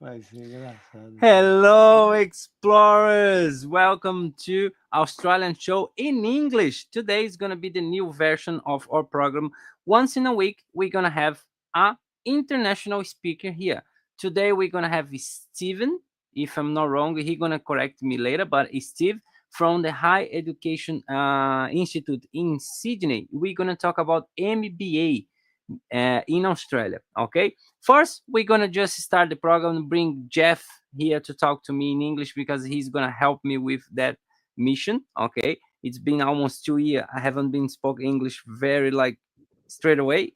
Vai ser engraçado. Hello, explorers! Welcome to Australian Show in English. Today is going to be the new version of our program. Once in a week, we're going to have a international speaker here. Today, we're going to have Stephen. If I'm not wrong, he's going to correct me later, but Steve from the High Education Institute in Sydney. We're going to talk about MBA in Australia. Okay. First, we're gonna just start the program. Bring Jeff here to talk to me in English because he's gonna help me with that mission. Okay. It's been almost 2 years. I haven't been spoke English very like straight away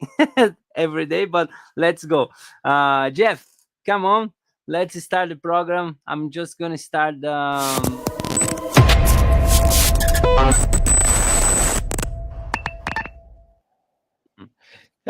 every day, but let's go. Jeff, come on. Let's start the program. I'm just gonna start.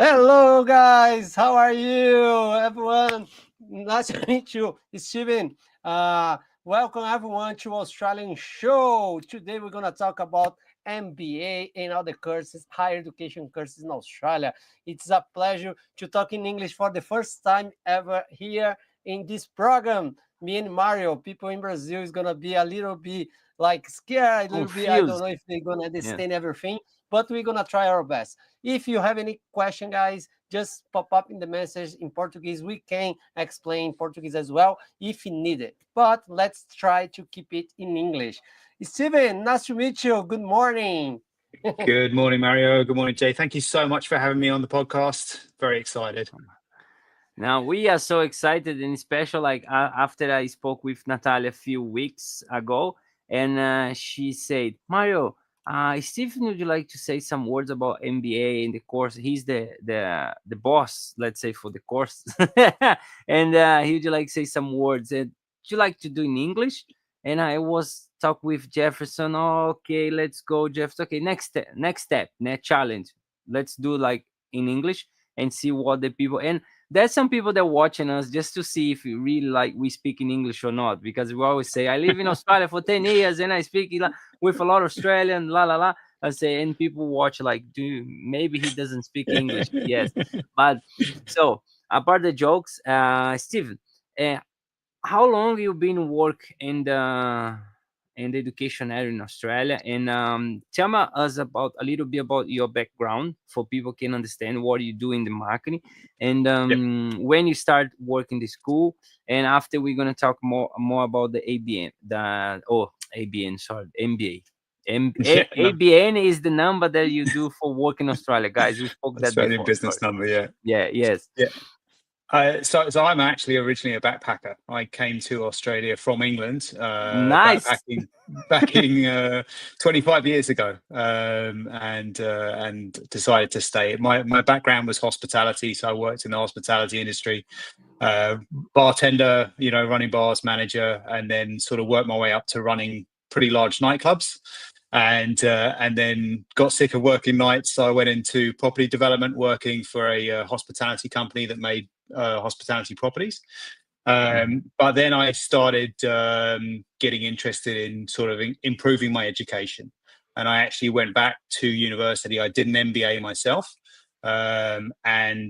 Hello, guys. How are you, everyone? Nice to meet you, Stephen. Welcome, everyone, to Australian Show. Today, we're going to talk about MBA and all the courses, higher education courses in Australia. It's a pleasure to talk in English for the first time ever here in this program. Me and Mario, people in Brazil, is going to be a little bit like scared, a little bit. I don't Confused. know if they're going to Yeah. understand everything, but we're going to try our best. If you have any question, guys, just pop up in the message in Portuguese. We can explain Portuguese as well if needed. But let's try to keep it in English. Steven, nice to meet you. Good morning. Good morning, Mario. Good morning, Jay. Thank you so much for having me on the podcast. Very excited. Now we are so excited and special. Like after I spoke with Natalia a few weeks ago, and she said, "Mario, Stephen, would you like to say some words about MBA in the course? He's the boss, let's say, for the course, and he would you like to say some words? And would you like to do in English?" And I was talk with Jefferson. Okay, let's go, Jeff. Okay, next step, next challenge. Let's do like in English and see what the people and there's some people that watching us just to see if we really like we speak in English or not, because we always say I live in Australia for 10 years and I speak with a lot of Australian la la la. I say, and people watch like, do maybe he doesn't speak English. Yes, but so apart the jokes, Steven, uh, how long you been work in the education area in Australia, and tell me us about a little bit about your background for people can understand what you do in the marketing, and Yep. when you start working the school, and after we're gonna talk more about the ABN, ABN, sorry, MBA. Yeah, no, ABN is the number that you do for work in Australia, guys. We spoke that Australian before. Sorry. business number. Yeah. Yeah. Yes. Yeah. So I'm actually originally a backpacker. I came to Australia from England, Nice. backpacking 25 years ago, and decided to stay. My background was hospitality, so I worked in the hospitality industry, bartender, running bars, manager, and then sort of worked my way up to running pretty large nightclubs. And then got sick of working nights. So I went into property development, working for a hospitality company that made hospitality properties. But then I started getting interested in sort of improving my education. And I actually went back to university. I did an MBA myself, and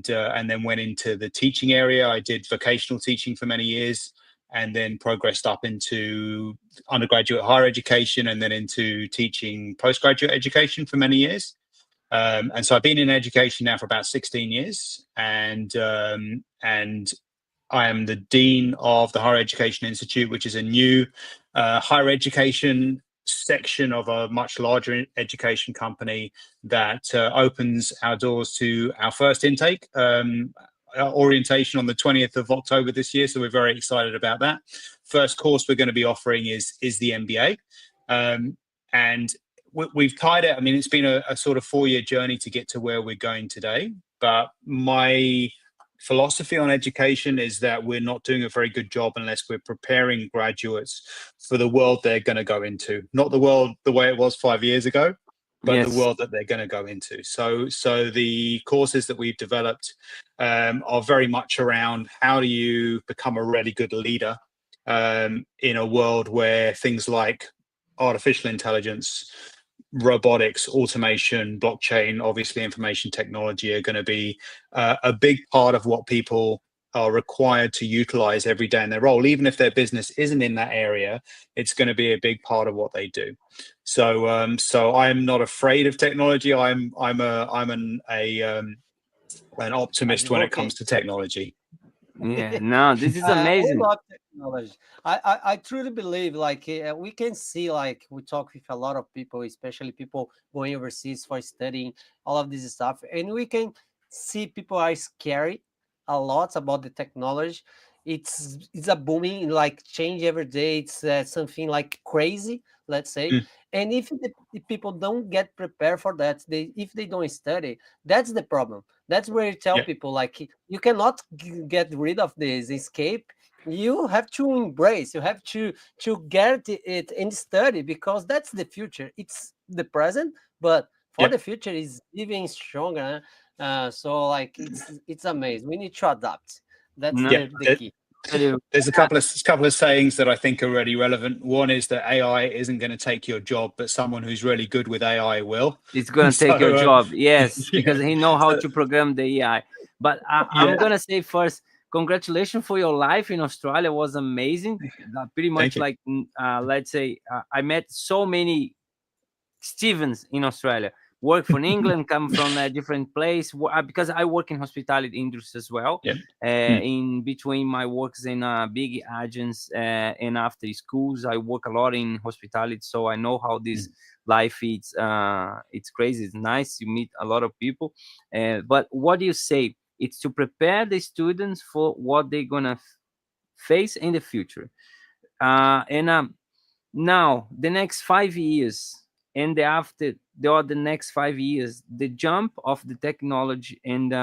then went into the teaching area. I did vocational teaching for many years, and then progressed up into undergraduate higher education, and then into teaching postgraduate education for many years. And so I've been in education now for about 16 years, and I am the Dean of the Higher Education Institute, which is a new higher education section of a much larger education company that opens our doors to our first intake orientation on the 20th of October this year. So we're very excited about that. First course we're going to be offering is the MBA. And we've tied it. I mean, it's been a sort of 4-year journey to get to where we're going today. But my philosophy on education is that we're not doing a very good job unless we're preparing graduates for the world they're going to go into. Not the world the way it was 5 years ago, but Yes. the world that they're going to go into. So the courses that we've developed are very much around how do you become a really good leader in a world where things like artificial intelligence, robotics, automation, blockchain, obviously information technology are going to be a big part of what people are required to utilize every day in their role. Even if their business isn't in that area, it's going to be a big part of what they do. So so I'm not afraid of technology. I'm an optimist when it comes to technology. Yeah, no, this is We amazing. love technology. I truly believe, like, we can see, like, we talk with a lot of people, especially people going overseas for studying, all of this stuff, and we can see people are scary a lot about the technology. It's a booming, like, change every day. It's something like crazy, let's say. Mm. And if the people don't get prepared for that, if they don't study, that's the problem. That's where you tell Yeah. people, like, you cannot get rid of this escape. You have to embrace. You have to get it and study, because that's the future. It's the present, but for Yeah. the future is even stronger. So, like, it's amazing. We need to adapt. That's No, Yeah. the key. There's a couple of sayings that I think are really relevant. One is that AI isn't going to take your job, but someone who's really good with AI will. it's gonna take your So job, yes, yeah. because he know how So, to program the AI. But I'm yeah. gonna say first, congratulations for your life in Australia. Was amazing. Pretty Thank much you. like, let's say, I met so many Stevens in Australia. Work from England, come from a different place, because I work in hospitality industry as well. Yeah. Mm. In between my works in big agents and after schools, I work a lot in hospitality, so I know how this life is. It's crazy. It's nice. You meet a lot of people. But what do you say? It's to prepare the students for what they're gonna face in the future. And now the next 5 years and after the next 5 years, the jump of the technology and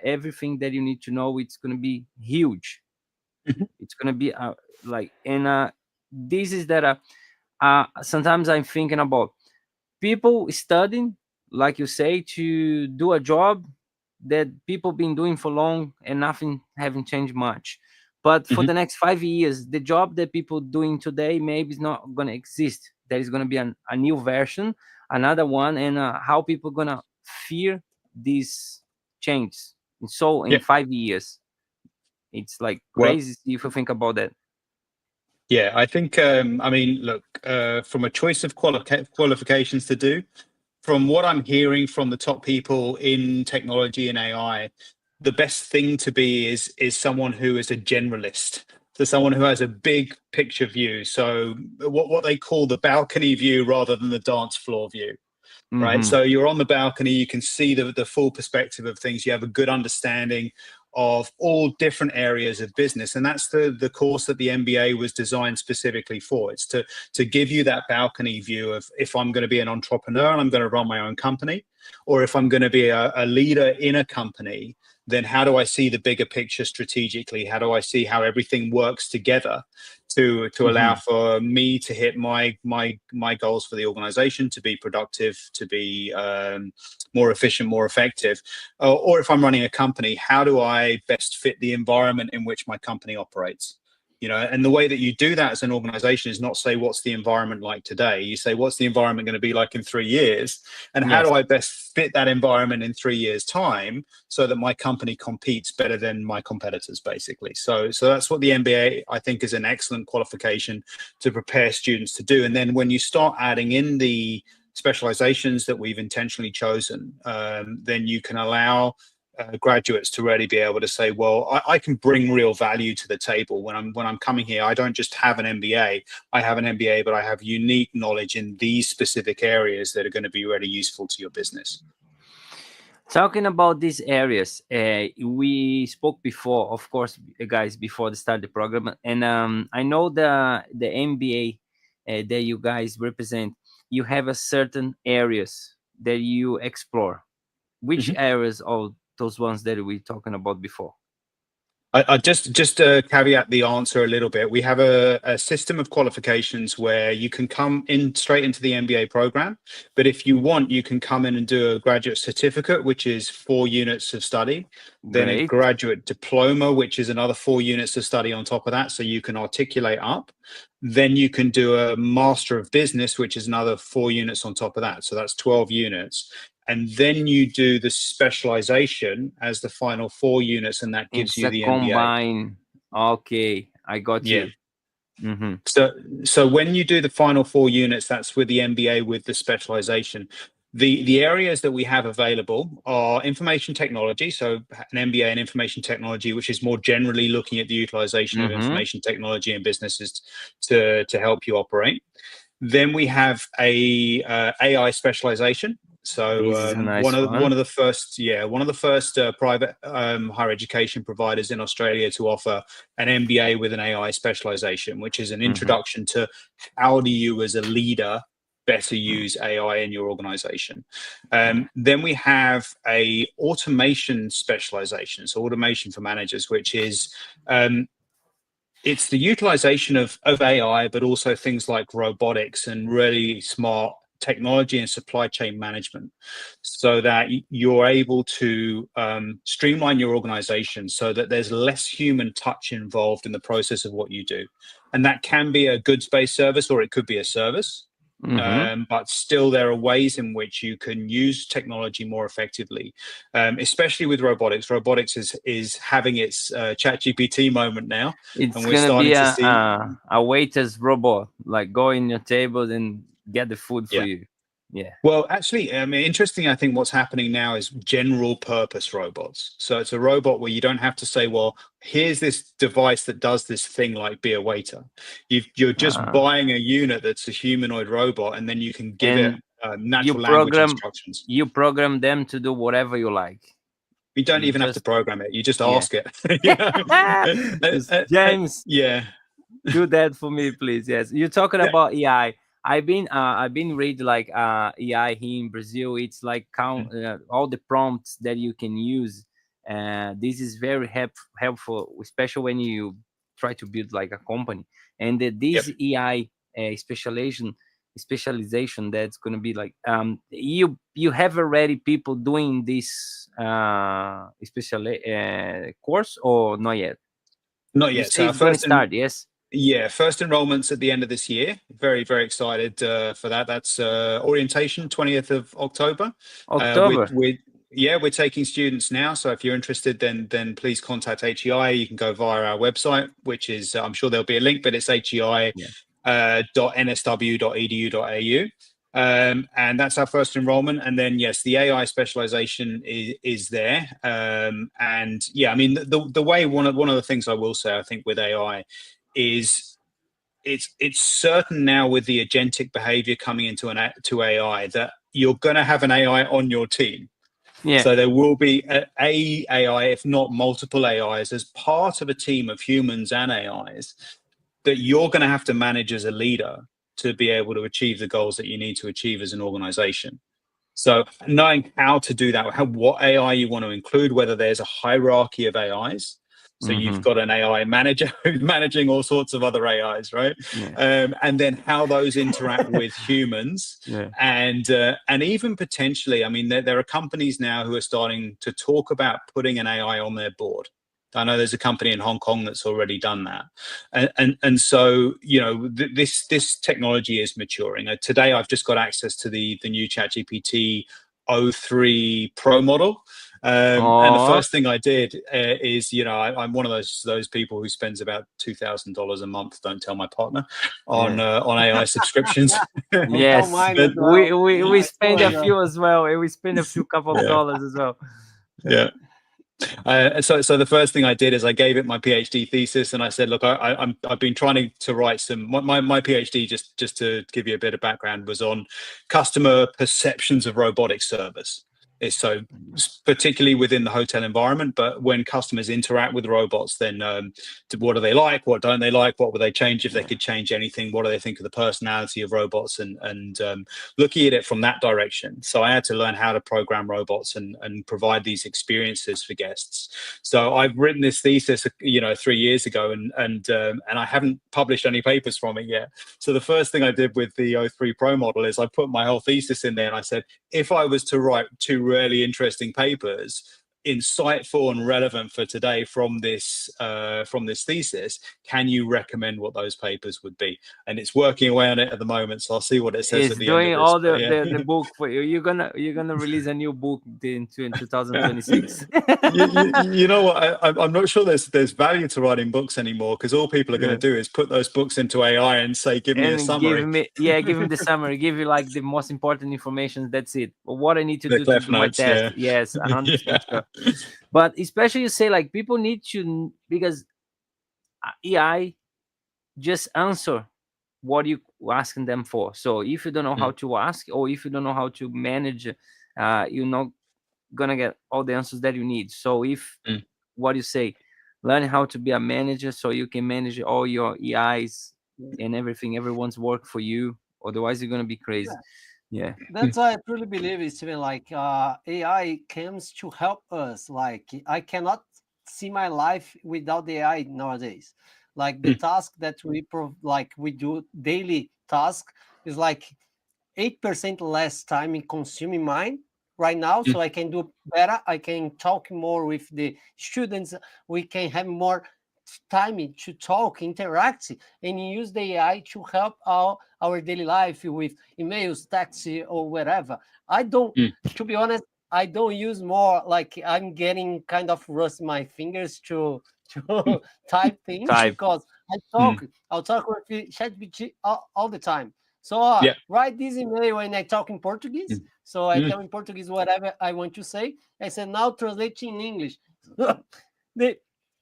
everything that you need to know, it's going to be huge. Mhm. It's going to be like, and this is that sometimes I'm thinking about people studying, like you say, to do a job that people been doing for long and nothing haven't changed much. But for Mhm. the next 5 years, the job that people doing today maybe is not going to exist. There is going to be a new version, another one, and how people going to fear these changes. And so in Yeah. 5 years, it's like Well, crazy if you think about that. yeah, I think, I mean, look, from a choice of qualifications to do, from what I'm hearing from the top people in technology and AI, the best thing to be is someone who is a generalist. So someone who has a big picture view. So what they call the balcony view rather than the dance floor view. Right. Hmm. So you're on the balcony, you can see the full perspective of things. You have a good understanding of all different areas of business. And that's the course that the MBA was designed specifically for. It's to give you that balcony view of, if I'm going to be an entrepreneur and I'm going to run my own company, or if I'm going to be a leader in a company, then how do I see the bigger picture strategically? How do I see how everything works together to allow for me to hit my goals for the organization, to be productive, to be more efficient, more effective? Or if I'm running a company, how do I best fit the environment in which my company operates? And the way that you do that as an organization is not say, what's the environment like today? You say, what's the environment going to be like in 3 years? And how Yes. do I best fit that environment in 3 years' time so that my company competes better than my competitors, basically? So that's what the MBA, I think, is an excellent qualification to prepare students to do. And then when you start adding in the specializations that we've intentionally chosen, then you can allow graduates to really be able to say, well, I can bring real value to the table when I'm coming here. I don't just have an MBA. I have an MBA, but I have unique knowledge in these specific areas that are going to be really useful to your business. Talking about these areas, we spoke before, of course, guys, before the start of the program, and I know the MBA that you guys represent, you have a certain areas that you explore. Which Mhm. areas of those ones that we talking about before? I just caveat the answer a little bit. We have a system of qualifications where you can come in straight into the MBA program, but if you want, you can come in and do a graduate certificate, which is 4 units of study, then a Great. graduate diploma, which is another 4 units of study on top of that, so you can articulate up. Then you can do a master of business, which is another 4 units on top of that, so that's 12 units. and then you do the specialization as the final 4 units, and that gives It's you a the MBA. combine. Okay, I got Yeah. you. Mm-hmm. So when you do the final 4 units, that's with the MBA with the specialization. The areas that we have available are information technology, so an MBA in information technology, which is more generally looking at the utilization of information technology in businesses to help you operate. Then we have a AI specialization. So This is a nice one of the first private higher education providers in Australia to offer an MBA with an AI specialization, which is an introduction to how do you as a leader better use AI in your organization. Then we have a automation specialization, so automation for managers, which is it's the utilization of AI, but also things like robotics and really smart technology and supply chain management, so that you're able to streamline your organization so that there's less human touch involved in the process of what you do. And that can be a goods-based service, or it could be a service. But still, there are ways in which you can use technology more effectively, especially with robotics. Robotics is having its ChatGPT moment now, It's and we're gonna starting be to see. a waiter's robot, like go in your table and get the food for you. Yeah. Well, actually, I mean, interesting. I think what's happening now is general purpose robots. So it's a robot where you don't have to say, well, here's this device that does this thing, like be a waiter. You're just buying a unit that's a humanoid robot, and then you can give it natural language instructions. You program them to do whatever you like. You don't even have to program it. You just ask it. James, do that for me, please. Yes, you're talking about AI. I've been read like AI here in Brazil. It's like count all the prompts that you can use. This is very helpful, especially when you try to build like a company. And this AI specialization that's going to be like you have already people doing this special course, or not yet? Not yet. So it's going to start. Yes. Yeah, first enrollment's at the end of this year. Very, very excited for that. That's orientation, 20th of October. We're taking students now. So if you're interested, then please contact HEI. You can go via our website, which is, I'm sure there'll be a link, but it's hei.nsw.edu.au. And that's our first enrollment. And then, yes, the AI specialization is there. And yeah, I mean, the way one of the things I will say, I think with AI is it's certain now with the agentic behavior coming into AI that you're going to have an AI on your team. Yeah. So there will be a AI, if not multiple AIs, as part of a team of humans and AIs that you're going to have to manage as a leader to be able to achieve the goals that you need to achieve as an organization. So knowing how to do that, what AI you want to include, whether there's a hierarchy of AIs. So you've got an AI manager who's managing all sorts of other AIs, right? And then how those interact with humans, and even potentially, I mean, there are companies now who are starting to talk about putting an AI on their board. I know there's a company in Hong Kong that's already done that, and so this technology is maturing. Today, I've just got access to the new ChatGPT 03 Pro model. And the first thing I did is, I'm one of those people who spends about $2,000 a month. Don't tell my partner on AI subscriptions. Yes, but we spend a few as well, and we spend a few couple of dollars as well. Yeah. So the first thing I did is I gave it my PhD thesis, and I said, look, I've been trying to write some. My PhD, just to give you a bit of background, was on customer perceptions of robotic service. So particularly within the hotel environment, but when customers interact with robots, then what do they like? What don't they like? What would they change if they could change anything? What do they think of the personality of robots? And looking at it from that direction. So I had to learn how to program robots and provide these experiences for guests. So I've written this thesis, 3 years ago, and I haven't published any papers from it yet. So the first thing I did with the 03 Pro model is I put my whole thesis in there, and I said, if I was to write 2 really interesting papers, insightful and relevant for today from this thesis, can you recommend what those papers would be? And it's working away on it at the moment, so I'll see what it says It's at the end doing of this. all But, yeah. the book for you. You're gonna release a new book in 2026. You know what? I'm not sure there's value to writing books anymore, because all people are going to do is put those books into AI and say, give me a And summary. give me the summary, give you like the most important information. That's it. But what I need to The do to Cliff do my Notes, test. yeah. Yes, 100% Yeah. sure. But especially you say like people need to, because AI just answer what you asking them for. So if you don't know how to ask, or if you don't know how to manage, you're not gonna get all the answers that you need. So if what you say, learn how to be a manager so you can manage all your EIs and everything, everyone's work for you. Otherwise you're gonna be crazy. Yeah. That's why I truly believe, Steven, like AI comes to help us. Like I cannot see my life without the AI nowadays. Like the task that we do daily task is like 8% less time in consuming mine right now, so I can do better. I can talk more with the students. We can have more time to talk, interact, and use the AI to help our daily life with emails, taxi, or whatever. I don't, to be honest, I don't use more. Like I'm getting kind of rust my fingers to type things because I'll talk with ChatGPT all the time. So write this email when I talk in Portuguese. So I tell in Portuguese whatever I want to say. I said now translate in English. The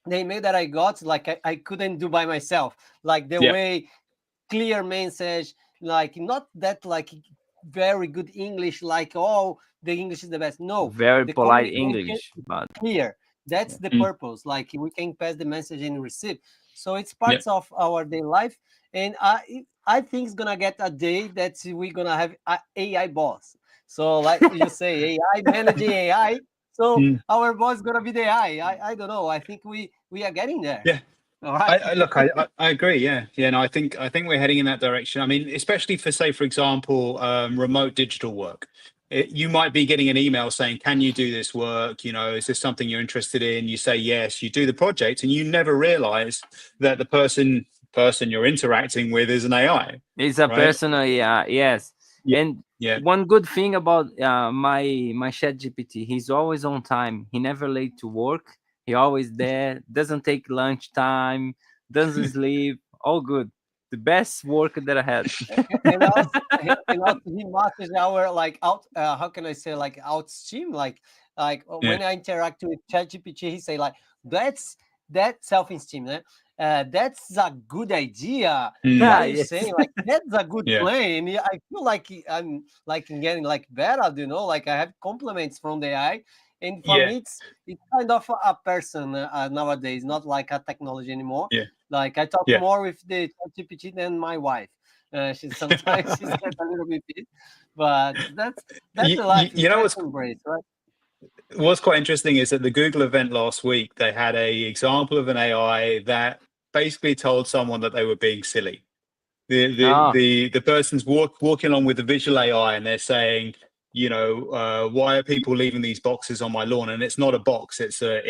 email that I got, like I couldn't do by myself. Like the way clear message, like not that like very good English, like oh the English is the best. No, very the polite communication English, but clear. That's the purpose. Like we can pass the message and receive. So it's parts of our daily life. And I think it's gonna get a day that we're gonna have a AI boss. So like you say, AI managing AI. So our boss is gonna be the AI. I don't know. I think we are getting there. Yeah. All right. I agree. Yeah. No, I think we're heading in that direction. I mean, especially for, say, for example, remote digital work. You might be getting an email saying, "Can you do this work? You know, is this something you're interested in?" You say yes. You do the project, and you never realize that the person you're interacting with is an AI. It's a right? personal, yes. And one good thing about my chat GPT, he's always on time. He never late to work. He always there, doesn't take lunch time, doesn't sleep, all good. The best work that I had. and also he masters our like out how can I say, like out steam, like when I interact with ChatGPT, he say like that's self-esteem, that's a good idea. What are you Yes. saying? Like that's a good plan. Yeah, I feel like I'm like getting like better, like I have compliments from the AI. And for me, it's kind of a person nowadays, not like a technology anymore. Like I talk more with the ChatGPT than my wife. She's sometimes she's get a little bit pissed, but that's the life. You know what's embrace, right? What's quite interesting is at the Google event last week, they had a example of an AI that basically told someone that they were being silly. The person's walking along with the visual AI, and they're saying, why are people leaving these boxes on my lawn? And it's not a box; it's a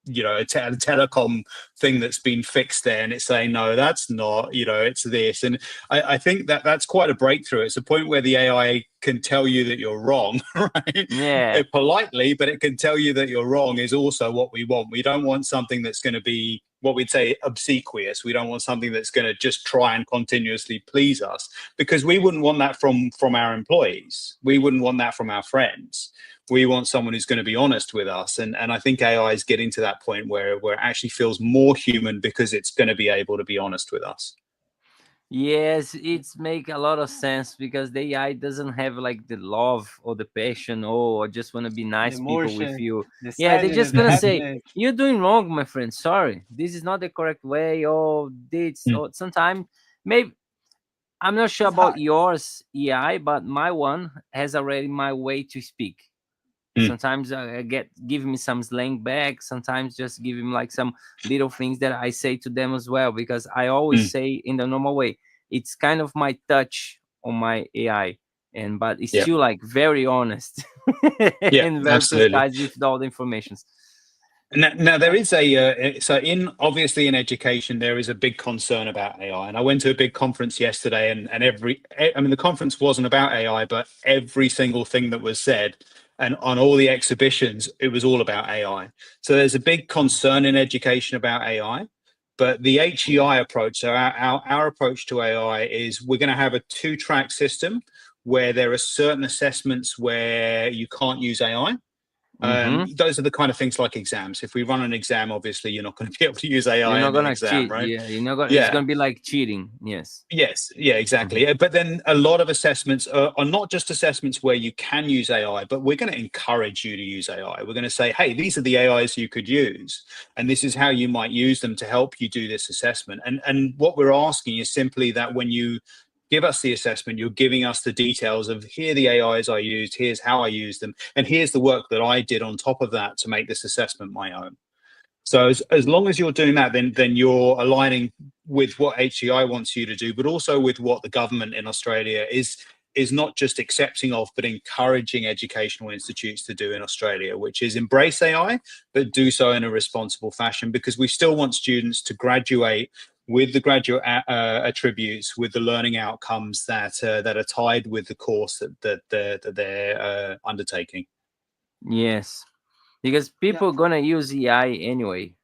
telecom thing that's been fixed there, and it's saying no, that's not, it's this. And I think that's quite a breakthrough. It's a point where the AI can tell you that you're wrong, right? Politely, but it can tell you that you're wrong is also what we want. We don't want something that's going to be what we'd say obsequious. We don't want something that's going to just try and continuously please us, because we wouldn't want that from our employees. We wouldn't want that from our friends. We want someone who's going to be honest with us. And I think AI is getting to that point where it actually feels more human because it's going to be able to be honest with us. Yes, it's make a lot of sense, because the AI doesn't have like the love or the passion, or I just want to be nice people with you. They're just gonna say, "You're doing wrong, my friend. Sorry, this is not the correct way." Or this, or sometimes maybe I'm not sure about yours AI, but my one has already my way to speak. Sometimes I give me some slang back. Sometimes just give him like some little things that I say to them as well, because I always say in the normal way. It's kind of my touch on my AI. and but it's Yeah. still like very honest Yeah, and very absolutely. precise with all the informations. Now there is obviously in education there is a big concern about AI, and I went to a big conference yesterday, and I mean the conference wasn't about AI, but every single thing that was said, and on all the exhibitions it was all about AI. So there's a big concern in education about AI, but the HEI approach, so our approach to AI is we're going to have a 2-track system where there are certain assessments where you can't use AI. Those are the kind of things like exams. If we run an exam, obviously you're not going to be able to use You're AI not in the gonna exam, cheat. right? Yeah, you're not gonna. It's Yeah. gonna be like cheating. Yes. Yes. Yeah. Exactly. But then a lot of assessments are not just assessments where you can use AI, but we're going to encourage you to use AI. We're going to say, hey, these are the AIs you could use, and this is how you might use them to help you do this assessment. And what we're asking is simply that when you give us the assessment, you're giving us the details of here are the AIs I used, here's how I used them, and here's the work that I did on top of that to make this assessment my own. So as long as you're doing that, then you're aligning with what HEI wants you to do, but also with what the government in Australia is not just accepting of, but encouraging educational institutes to do in Australia, which is embrace AI, but do so in a responsible fashion, because we still want students to graduate with the graduate attributes, with the learning outcomes that are tied with the course that they're undertaking. Yes, because people are gonna use AI anyway.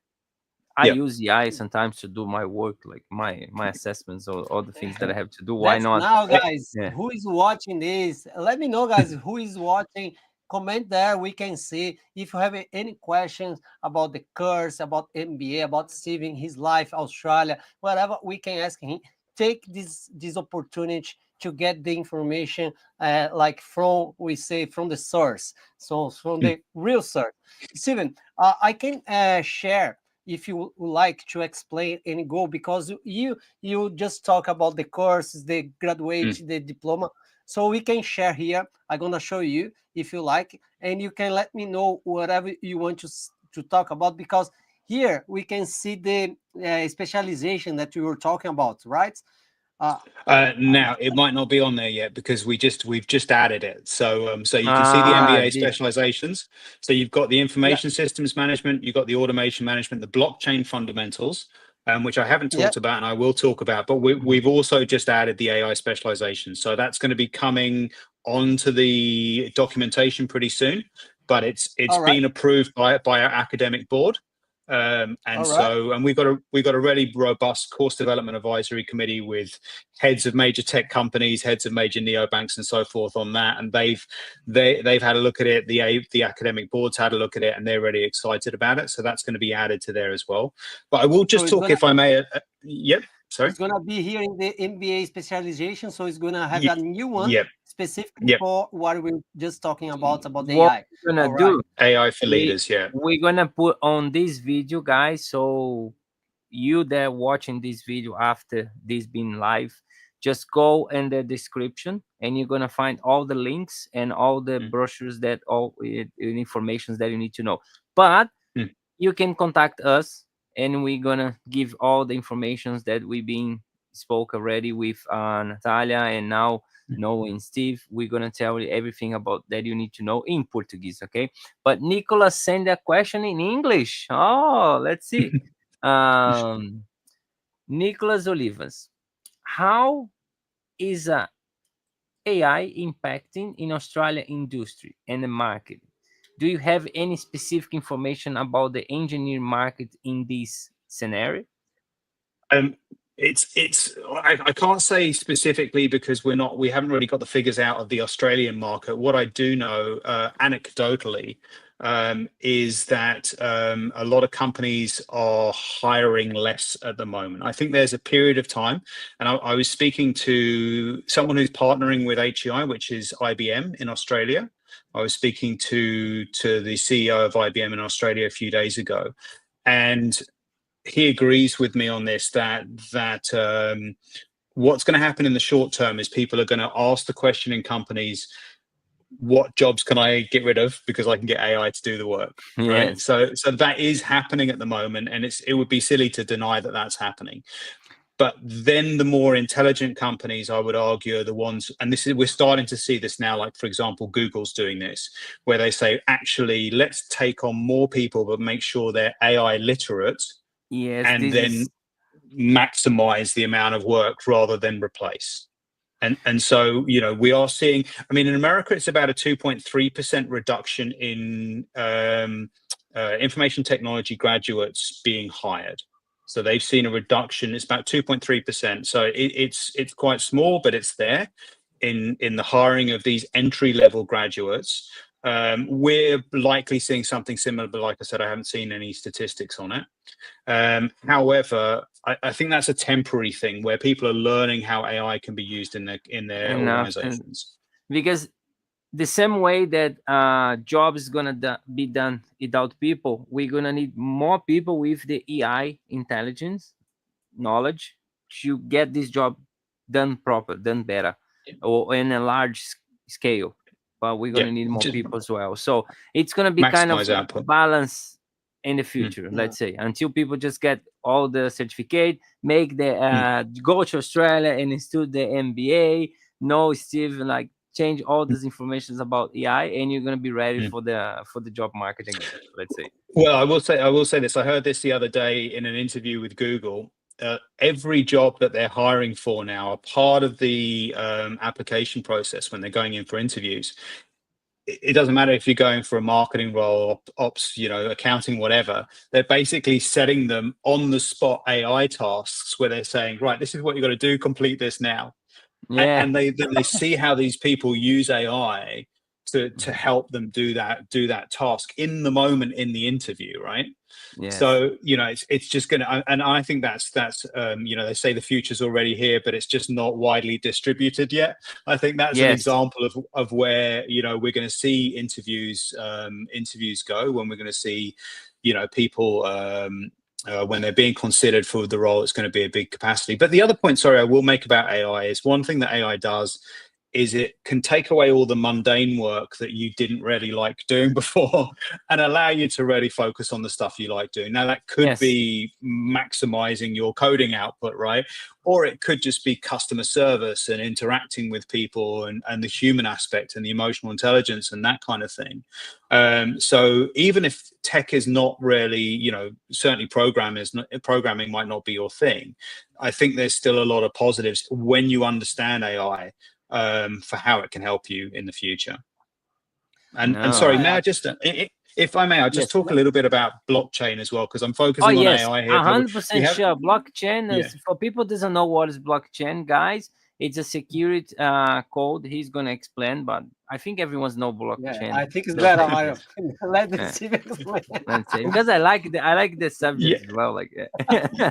I Yeah. use AI sometimes to do my work, like my assessments or all the things that I have to do. Why That's not? now, guys. Yeah. Who is watching this? Let me know, guys, who is watching. Comment there. We can see if you have any questions about the course, about MBA, about Stephen, his life, Australia, whatever. We can ask him. Take this opportunity to get the information, like from from the source, so from the real source. Stephen, I can share if you would like to explain and go, because you just talk about the courses, the graduate, the diploma. So we can share here. I'm gonna show you if you like, and you can let me know whatever you want to talk about, because here we can see the specialization that we were talking about, right? Now it might not be on there yet because we've just added it. So you can see the MBA This. specializations. So you've got the information systems management, you've got the automation management, the blockchain fundamentals, which I haven't talked about and I will talk about. But we've also just added the AI specialization. So that's going to be coming onto the documentation pretty soon. But it's been approved by our academic board. And we've got a really robust course development advisory committee with heads of major tech companies, heads of major neobanks, and so forth on that. And they've had a look at it. The academic board's had a look at it, and they're really excited about it. So that's going to be added to there as well. But I will just talk, if I may. Yep. Sorry. It's gonna be here in the MBA specialization, so it's gonna have a new one specifically for what we were just talking about the what AI. We're gonna do AI for leaders. We're gonna put on this video, guys, so you that watching this video after this being live, just go in the description and you're gonna find all the links and all the brochures, that all information that you need to know. But you can contact us and we're gonna give all the informations that we've been spoke already with Natalia, and now knowing Steve, we're gonna tell you everything about that you need to know in Portuguese, okay? But Nicholas sent a question in English. Oh, let's see. Nicholas Olivas, how is AI impacting in Australia industry and the market? Do you have any specific information about the engineering market in this scenario? I can't say specifically because we haven't really got the figures out of the Australian market. What I do know anecdotally is that a lot of companies are hiring less at the moment. I think there's a period of time, and I was speaking to someone who's partnering with HEI, which is IBM in Australia. I was speaking to the CEO of IBM in Australia a few days ago, and he agrees with me on this, that what's going to happen in the short term is people are going to ask the question in companies, what jobs can I get rid of because I can get AI to do the work, right? So that is happening at the moment, and it would be silly to deny that that's happening. But then the more intelligent companies, I would argue, are the ones, and we're starting to see this now, like, for example, Google's doing this, where they say, actually, let's take on more people, but make sure they're AI literate, and then maximize the amount of work rather than replace. And so, you know, we are seeing, I mean, in America, it's about a 2.3% reduction in information technology graduates being hired. So they've seen a reduction. It's about 2.3%. So it's quite small, but it's there in the hiring of these entry-level graduates. We're likely seeing something similar, but like I said, I haven't seen any statistics on it. However, I think that's a temporary thing where people are learning how AI can be used in their organizations. Because the same way that job is gonna be done without people, we're gonna need more people with the AI intelligence, knowledge, to get this job done proper, done better, or in a large scale. But we're gonna need more people as well. So it's gonna be kind of output. balance in the future. Let's say until people just get all the certificate, make the go to Australia and study the MBA. No, Steve, like change all these informations about AI, and you're gonna be ready for the job market again. Let's say. Well, I will say this. I heard this the other day in an interview with Google. Every job that they're hiring for now, a part of the application process when they're going in for interviews, it doesn't matter if you're going for a marketing role, ops, you know, accounting, whatever. They're basically setting them on the spot AI tasks where they're saying, right, this is what you got to do, complete this now. Yeah. And they see how these people use AI to help them do that task in the moment in the interview, right? Yes. So, you know, it's just gonna, and I think that's you know, they say the future's already here, but it's just not widely distributed yet. I think that's an example of where, you know, we're going to see interviews go, when we're going to see, you know, people when they're being considered for the role. It's going to be a big capacity. But the other point, sorry, I will make about AI is one thing that AI does is it can take away all the mundane work that you didn't really like doing before and allow you to really focus on the stuff you like doing. Now, that could be maximizing your coding output, right? Or it could just be customer service and interacting with people and the human aspect and the emotional intelligence and that kind of thing. So even if tech is not really, you know, certainly programming might not be your thing, I think there's still a lot of positives when you understand AI. For how it can help you in the future. And sorry, may I just, if I may, I'll just talk a little bit about blockchain as well, because I'm focusing on AI here. 100% sure. Blockchain is, for people who doesn't know what is blockchain, guys, it's a security code. He's going to explain, but I think everyone's know blockchain. Yeah, I think it's better, Mario. Let me see. Because I like the subject as well. Like,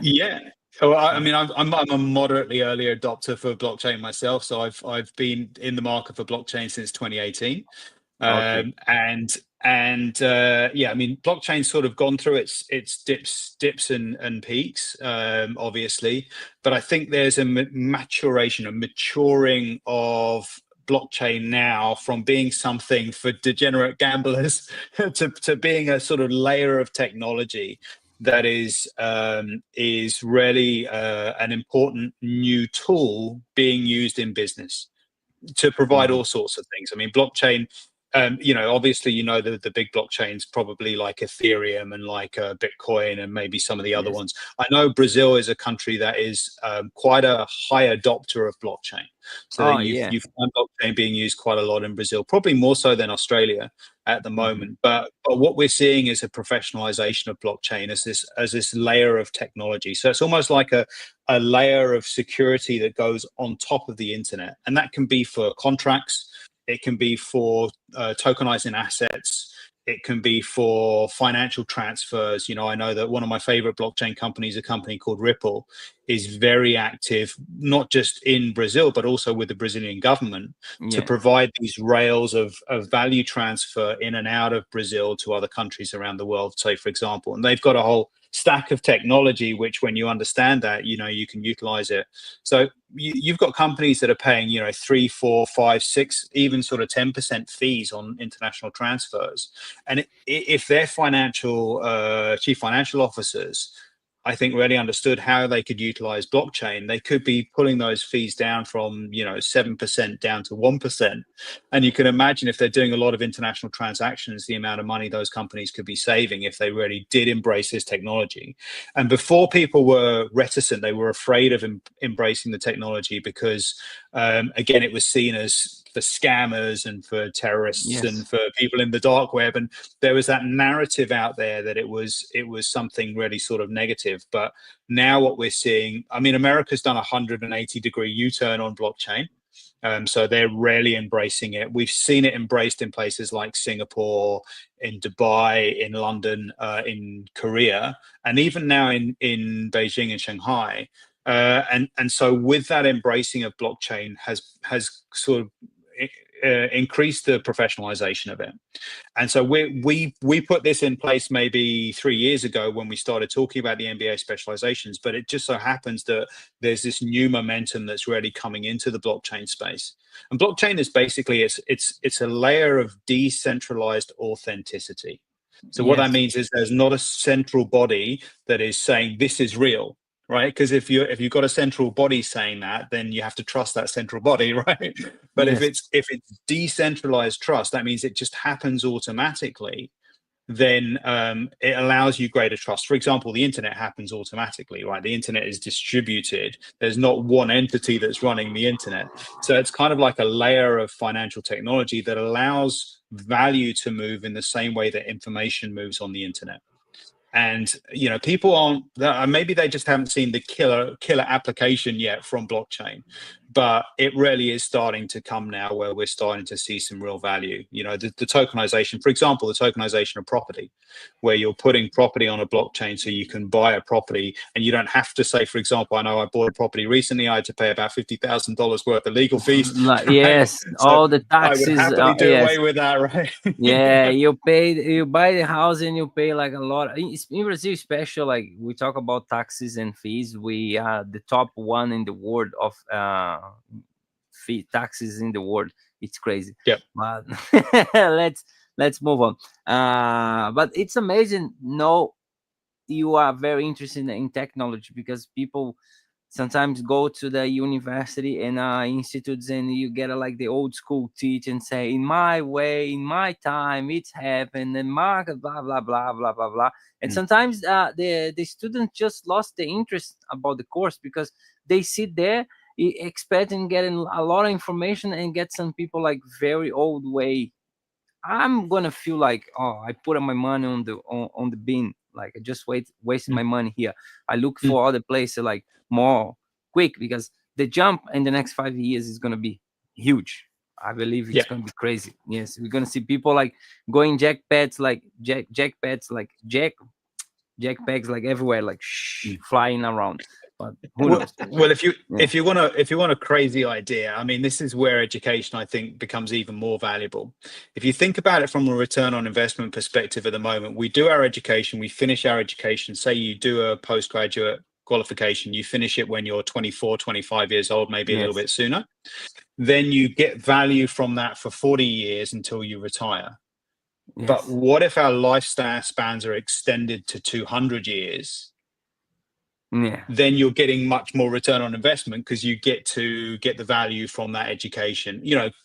yeah. So I mean, I'm a moderately early adopter for blockchain myself. So I've been in the market for blockchain since 2018, yeah. I mean, blockchain's sort of gone through its dips and peaks, obviously, but I think there's a maturing of blockchain now from being something for degenerate gamblers to being a sort of layer of technology that is really an important new tool being used in business to provide all sorts of things. I mean, blockchain, you know, obviously, you know, the big blockchains probably like Ethereum and like Bitcoin and maybe some of the other ones. I know Brazil is a country that is quite a high adopter of blockchain. So you find blockchain being used quite a lot in Brazil, probably more so than Australia at the moment. But what we're seeing is a professionalization of blockchain as this layer of technology. So it's almost like a layer of security that goes on top of the internet. And that can be for contracts. It can be for tokenizing assets. It can be for financial transfers. You know, I know that one of my favorite blockchain companies, a company called Ripple, is very active, not just in Brazil, but also with the Brazilian government to provide these rails of value transfer in and out of Brazil to other countries around the world, say, for example. And they've got a whole stack of technology, which when you understand that, you know, you can utilize it. So you've got companies that are paying, you know, 3, 4, 5, 6, even sort of 10% fees on international transfers. And if their chief financial officers I think, really understood how they could utilize blockchain, they could be pulling those fees down from 7% down to 1%. And you can imagine, if they're doing a lot of international transactions, the amount of money those companies could be saving if they really did embrace this technology. And before, people were reticent, they were afraid of embracing the technology because, again, it was seen as for scammers and for terrorists and for people in the dark web, and there was that narrative out there that it was something really sort of negative. But now what we're seeing, I mean, America's done a 180-degree U-turn on blockchain. So they're really embracing it. We've seen it embraced in places like Singapore, in Dubai, in London, in Korea, and even now in Beijing and Shanghai. And so with that embracing of blockchain has sort of increased the professionalization of it. And so we put this in place maybe 3 years ago when we started talking about the MBA specializations, but it just so happens that there's this new momentum that's really coming into the blockchain space. And blockchain is basically, it's a layer of decentralized authenticity. So what that means is there's not a central body that is saying this is real, right? Because if you've got a central body saying that, then you have to trust that central body, right? But if it's decentralized trust, that means it just happens automatically. Then it allows you greater trust. For example, the internet happens automatically, right? The internet is distributed. There's not one entity that's running the internet. So it's kind of like a layer of financial technology that allows value to move in the same way that information moves on the internet. And people aren't, maybe they just haven't seen the killer application yet from blockchain, but it really is starting to come now, where we're starting to see some real value. The tokenization, for example, the tokenization of property, where you're putting property on a blockchain so you can buy a property, and you don't have to say, for example, I know I bought a property recently, I had to pay about $50,000 worth of legal fees. Yes, so all the taxes. I would happily do away with that, right? Yeah, you buy the house and you pay like a lot. In Brazil, especially, like we talk about taxes and fees, we are the top one in the world of fee taxes in the world. It's crazy. Yep. But let's move on. But it's amazing. No, you are very interested in technology, because people sometimes go to the university and institutes, and you get like the old school teach and say, in my way, in my time, it's happened, and market, blah blah blah blah blah blah. And sometimes the students just lost the interest about the course, because they sit there expecting getting a lot of information and get some people like very old way. I'm gonna feel like, oh, I put my money on the bin. Like, I just wasting my money here. I look for other places like more quick, because the jump in the next 5 years is gonna be huge. I believe it's gonna be crazy. Yes, we're gonna see people like going jackpads, like jackpads, like jackpacks, like everywhere, like flying around. But who knows? Well, if you want a crazy idea, I mean, this is where education, I think, becomes even more valuable. If you think about it from a return on investment perspective, at the moment, we do our education, we finish our education. Say you do a postgraduate qualification, you finish it when you're 24, 25 years old, maybe a little bit sooner. Then you get value from that for 40 years until you retire. But what if our lifespan spans are extended to 200 years? Then you're getting much more return on investment, because you get to get the value from that education,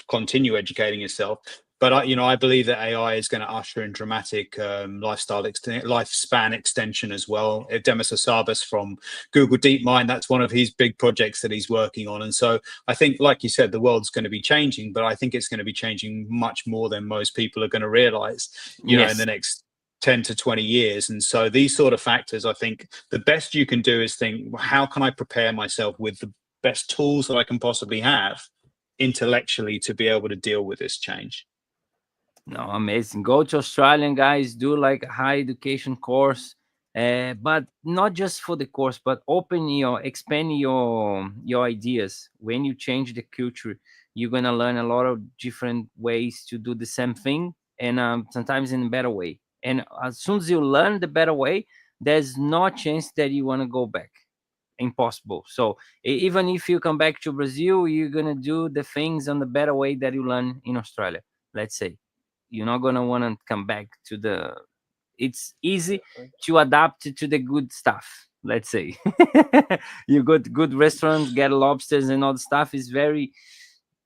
continue educating yourself. But I believe that AI is going to usher in dramatic lifespan extension as well. Demis Hassabis from Google DeepMind, that's one of his big projects that he's working on. And so I think, like you said, the world's going to be changing, but I think it's going to be changing much more than most people are going to realize, in the next 10 to 20 years. And so these sort of factors, I think the best you can do is think, how can I prepare myself with the best tools that I can possibly have intellectually to be able to deal with this change? No, amazing. Go to Australian, guys, do like a high education course, but not just for the course, but expand your ideas. When you change the culture, you're gonna learn a lot of different ways to do the same thing, and sometimes in a better way. And as soon as you learn the better way, there's no chance that you want to go back. Impossible. So even if you come back to Brazil, you're gonna do the things on the better way that you learn in Australia, let's say. You're not gonna want to come back to it's easy to adapt to the good stuff. let's say. You go to good restaurants, get lobsters and all the stuff is very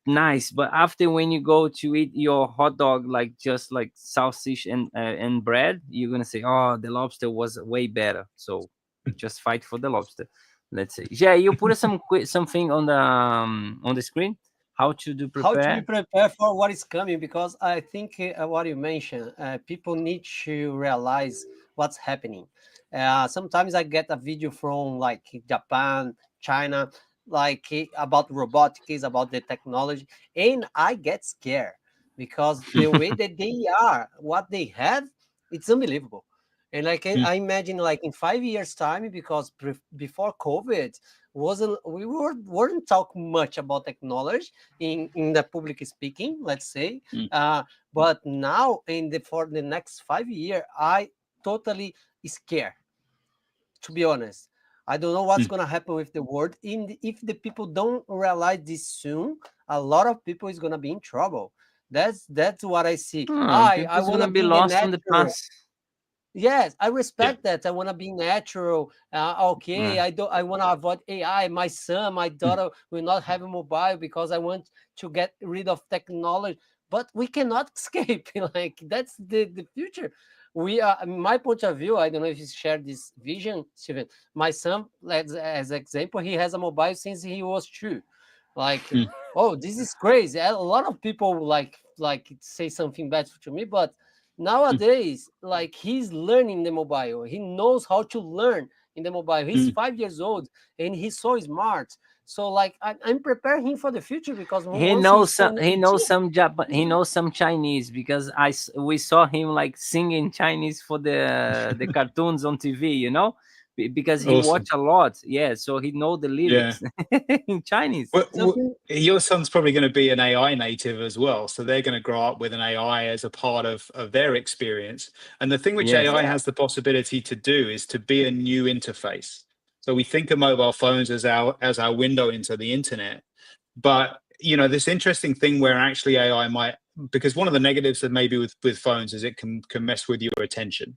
nice, but after when you go to eat your hot dog, like just like sausage and bread, you're gonna say, oh, the lobster was way better. So just fight for the lobster, let's say. Yeah, you put something on the screen, how to do How to be prepare. prepared for what is coming, because I think what you mentioned, people need to realize what's happening. Sometimes I get a video from like Japan, China, like about robotics, about the technology, and I get scared because the way that they are, what they have, it's unbelievable. And I imagine like in 5 years time, because before COVID wasn't, weren't talking much about technology in the public speaking, let's say. Mm. But now for the next 5 years, I totally scared, to be honest. I don't know what's Mm. gonna happen with the world. If the people don't realize this soon, a lot of people is gonna be in trouble. That's what I see. I People's wanna gonna be be in the lost from the natural. past. Yes, I Yeah. respect that. I want to be natural. Okay, Yeah. I don't. I want to avoid AI. My son, my Mm. daughter will not have a mobile because I want to get rid of technology. But we cannot escape. Like that's the future. We are. My point of view. I don't know if you share this vision, Steven. My son, as example, he has a mobile since he was 2. Like, Mm. oh, this is crazy. A lot of people like say something bad to me, but Mm. nowadays, like he's learning the mobile, he knows how to learn in the mobile. He's Mm. 5 years old and he's so smart. So like I'm preparing him for the future, because He once knows he's some. turning He knows 18. some Japan. He knows some Chinese because we saw him like singing Chinese for the cartoons on TV. You know, because he Awesome. watch a lot. Yeah, so he know the Yeah. lyrics in Chinese. Something. Your son's probably going to be an AI native as well. So they're going to grow up with an AI as a part of their experience. And the thing which Yes. AI Yeah, has the possibility to do is to be a new interface. So we think of mobile phones as our window into the internet. But this interesting thing where actually AI might, because one of the negatives of maybe with phones is it can mess with your attention.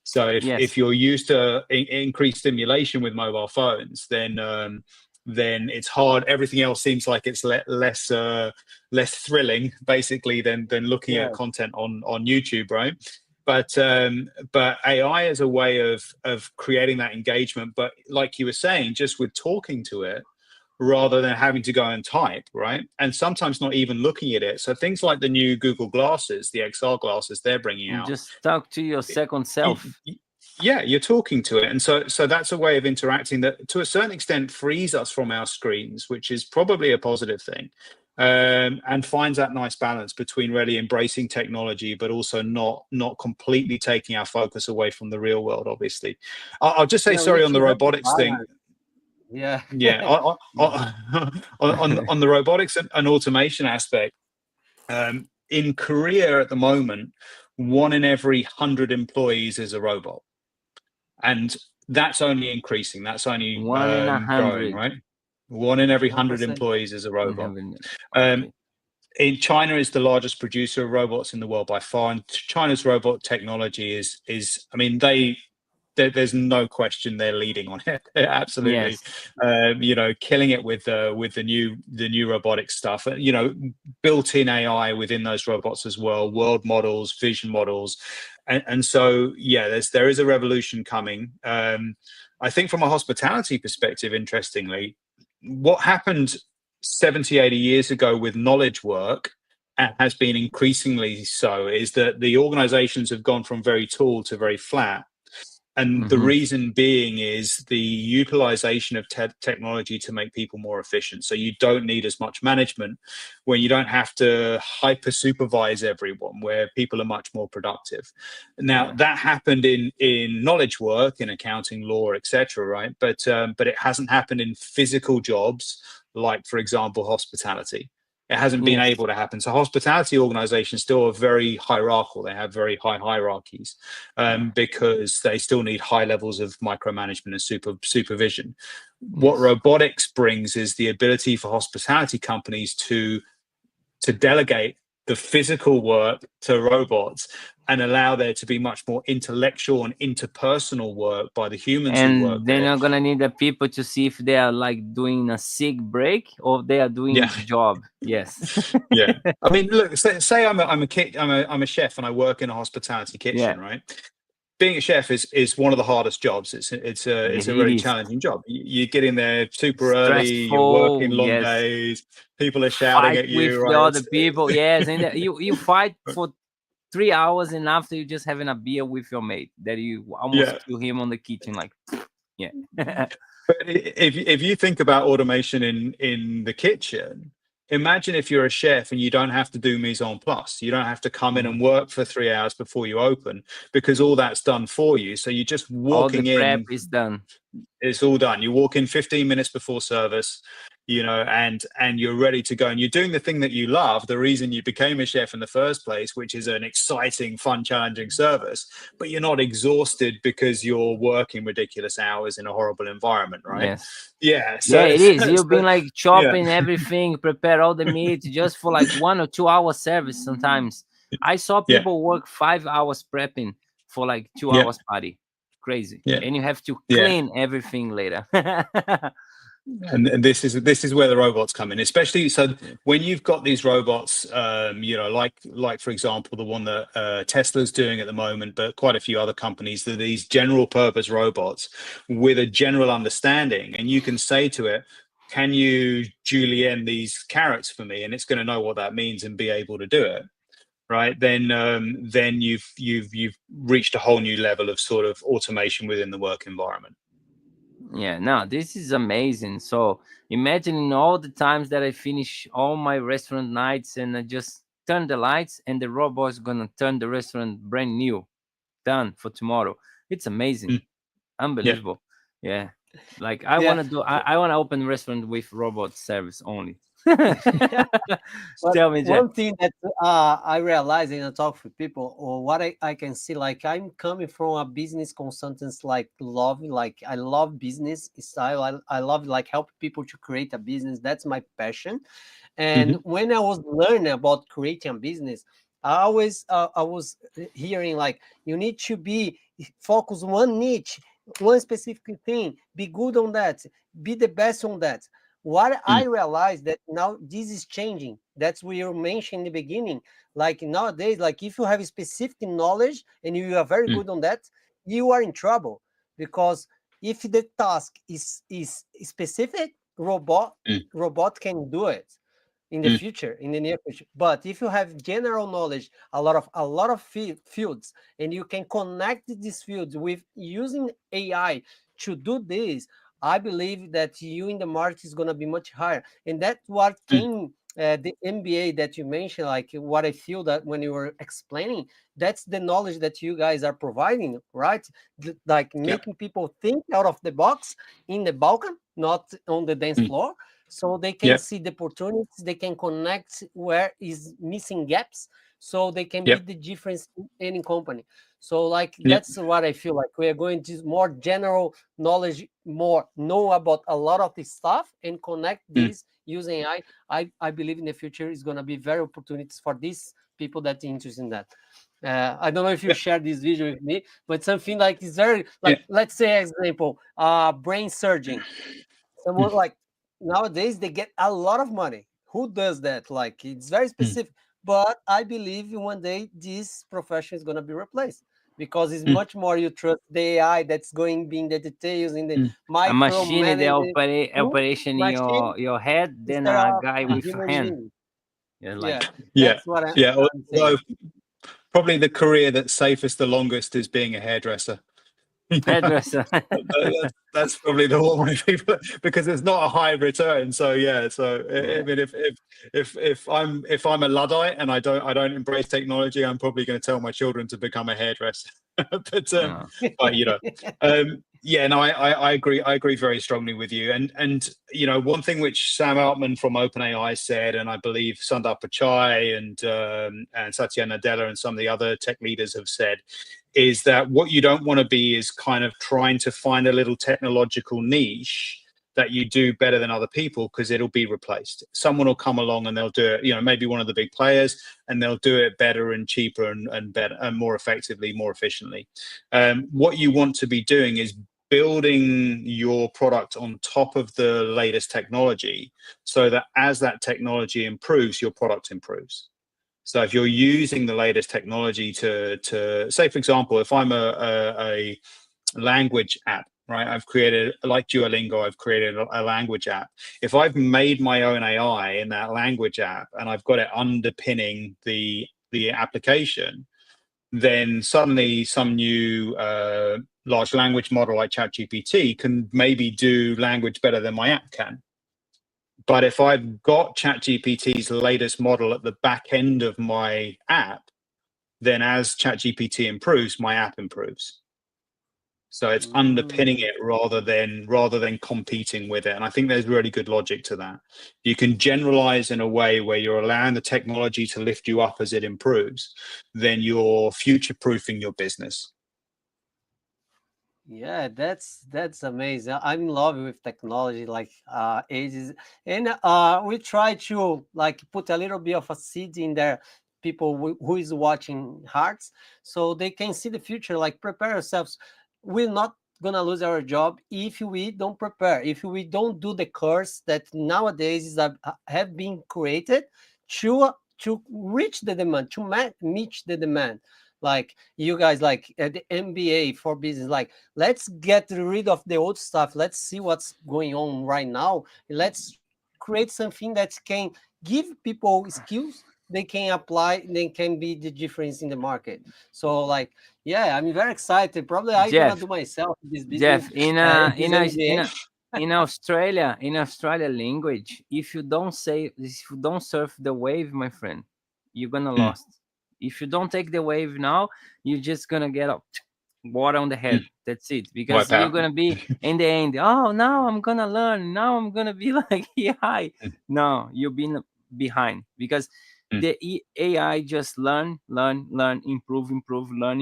So if Yes. you're used to increased stimulation with mobile phones, then it's hard. Everything else seems like it's less thrilling, basically, than looking yeah, at content on YouTube, right? But AI is a way of creating that engagement. But like you were saying, just with talking to it, rather than having to go and type, right? And sometimes not even looking at it. So things like the new Google glasses, the XR glasses they're bringing out, Just talk to your second self. yeah, you're talking to it. And so that's a way of interacting that to a certain extent frees us from our screens, which is probably a positive thing. And finds that nice balance between really embracing technology, but also not completely taking our focus away from the real world, obviously. I'll just say yeah. We sorry need on to the have the robotics thing. balance. Yeah. Yeah, on the robotics and automation aspect, in Korea at the moment, 1 in every 100 employees is a robot, and that's only increasing. That's only One in a growing, hundred right? 1 in every 100 1%. employees is a in robot. heaven. Um, Okay. in China is the largest producer of robots in the world by far, and China's robot technology is. I mean, there's no question they're leading on it. Absolutely, Yes. killing it with the new robotic stuff. Built-in AI within those robots as well, world models, vision models, and so yeah, there is a revolution coming. I think from a hospitality perspective, interestingly, what happened 70, 80 years ago with knowledge work and has been increasingly so is that the organizations have gone from very tall to very flat. And the Hmm. reason being is the utilization of technology to make people more efficient. So you don't need as much management, when you don't have to hyper supervise everyone, where people are much more productive. Now Yeah. that happened in knowledge work, in accounting, law, etc. Right, but it hasn't happened in physical jobs, like for example hospitality. It hasn't been Yes. able to happen. So hospitality organizations still are very hierarchical. They have very high hierarchies, Yeah. because they still need high levels of micromanagement and supervision. What Yes. robotics brings is the ability for hospitality companies to delegate the physical work to robots, and allow there to be much more intellectual and interpersonal work by the humans who work And they're there. not gonna need the people to see if they are like doing a sick break or they are doing Yeah. job. Yes. Yeah. I mean, look, say I'm a chef and I work in a hospitality kitchen, Yeah. right? Being a chef is one of the hardest jobs. It's It a very is challenging job. You get in there super early, you're working stressful. long Yes. days, people are shouting Fight at with you, the right? other people. Yes, and you fight for 3 hours, and after you just having a beer with your mate that you almost Yeah. kill him on the kitchen. Like, yeah. But if you think about automation in the kitchen, imagine if you're a chef and you don't have to do mise en place. You don't have to come in and work for 3 hours before you open, because all that's done for you. So you're just All the walking prep in. is done. It's all done. You walk in 15 minutes before service, and you're ready to go. And you're doing the thing that you love, the reason you became a chef in the first place, which is an exciting, fun, challenging service. But you're not exhausted because you're working ridiculous hours in a horrible environment, right? Yes. Yeah. Yeah, So, it is. so You've been like yeah, chopping everything, prepare all the meat just for like 1 or 2 hour service sometimes. I saw yeah, people work 5 hours prepping for like 2 yeah, hours party. Crazy. yeah, And you have to yeah. clean everything later. And this is where the robots come in, especially so when you've got these robots, like for example the one that Tesla's doing at the moment, but quite a few other companies, that these general purpose robots with a general understanding, and you can say to it, can you julienne these carrots for me, and it's going to know what that means and be able to do it, right? Then you've reached a whole new level of sort of automation within the work environment. Yeah, no, this is amazing. So imagine all the times that I finish all my restaurant nights and I just turn the lights and the robot is gonna turn the restaurant brand new, done for tomorrow. It's amazing, Mm, yeah. unbelievable. Yeah, like I Yeah. wanna do. I wanna open a restaurant with robot service only. But Tell me, Jeff. one thing that I realize in a talk with people, or what I can see, like I'm coming from a business consultants, like I love business style. I love like help people to create a business. That's my passion. And Hmm. when I was learning about creating a business, I was hearing like you need to be focus one niche, one specific thing, be good on that, be the best on that. What I realized that now this is changing. That's what you mentioned in the beginning. Like nowadays, like if you have specific knowledge and you are very Mm, good on that, you are in trouble, because if the task is specific, mm, robot can do it in the mm, future, in the near future. But if you have general knowledge, a lot of fields, and you can connect these fields with using AI to do this, I believe that you in the market is going to be much higher. And that's what mm, came the MBA that you mentioned, like what I feel that when you were explaining, that's the knowledge that you guys are providing, right? Like yeah. making people think out of the box in the Balkan, not on the dance Mm, floor. So they can yeah. see the opportunities, they can connect where is missing gaps, so they can be Yep. the difference in any company. So like Yep. that's what I feel like we are going to more general knowledge, more know about a lot of this stuff and connect Mm, this using AI. I believe in the future is going to be very opportunities for these people that are interested in that. I don't know if you yeah. share this vision with me, but something like it's very Yeah. like, let's say example, brain surgeon. Someone Mm, like nowadays they get a lot of money. Who does that? Like it's very mm, specific. But I believe one day this profession is gonna be replaced, because it's mm, much more you trust the AI that's going being the details in the mm, A machine in the micromanaging operation in machine your head than instead a of guy a mm. with a human hand. being. Yeah, like Yeah, Yeah. that's what Yeah. I'm Although saying. probably the career that's safest the longest is being a hairdresser. hairdresser. That's probably the one way people, because it's not a high return. So yeah. So I Yeah. mean, if I'm a luddite and I don't embrace technology, I'm probably going to tell my children to become a hairdresser. Uh, But yeah, no, I agree. I agree very strongly with you. And one thing which Sam Altman from OpenAI said, and I believe Sundar Pichai and Satya Nadella and some of the other tech leaders have said, is that what you don't want to be is kind of trying to find a little technological niche that you do better than other people, because it'll be replaced. Someone will come along and they'll do it, you know, maybe one of the big players, and they'll do it better and cheaper and better and more effectively, more efficiently. What you want to be doing is building your product on top of the latest technology, so that as that technology improves, your product improves. So if you're using the latest technology to say, for example, if I'm a language app, right? I've created, like Duolingo, I've created a language app. If I've made my own AI in that language app and I've got it underpinning the application, then suddenly some new large language model like ChatGPT can maybe do language better than my app can. But if I've got ChatGPT's latest model at the back end of my app, then as ChatGPT improves, my app improves. So it's underpinning it rather than competing with it. And I think there's really good logic to that. You can generalize in a way where you're allowing the technology to lift you up as it improves, then you're future-proofing your business. Yeah, that's amazing. I'm in love with technology, like ages, and we try to like put a little bit of a seed in there. People who is watching hearts, so they can see the future. Like prepare yourselves. We're not gonna lose our job if we don't prepare. If we don't do the course that nowadays is have been created to reach the demand, to meet the demand. Like you guys, like at the MBA for business, like let's get rid of the old stuff. Let's see what's going on right now. Let's create something that can give people skills they can apply, they can be the difference in the market. So like, yeah, I'm very excited. Probably I'm gonna do myself this business. Jeff, in Australia, language, if you don't surf the wave, my friend, you're gonna lost. If you don't take the wave now, you're just gonna get up, water on the head. That's it. Because you're gonna be in the end. Oh, now I'm gonna learn. Now I'm gonna be like AI. No, you've been behind, because the AI just learn, improve, learn.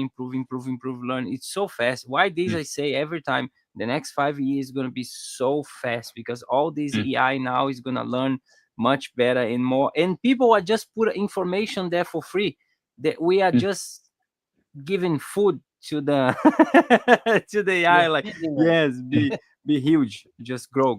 It's so fast. Why this I say every time, the next 5 years is gonna be so fast, because all this AI now is gonna learn much better and more. And people are just put information there for free. That we are just giving food to the to the AI. Like, yes, be huge, just grow.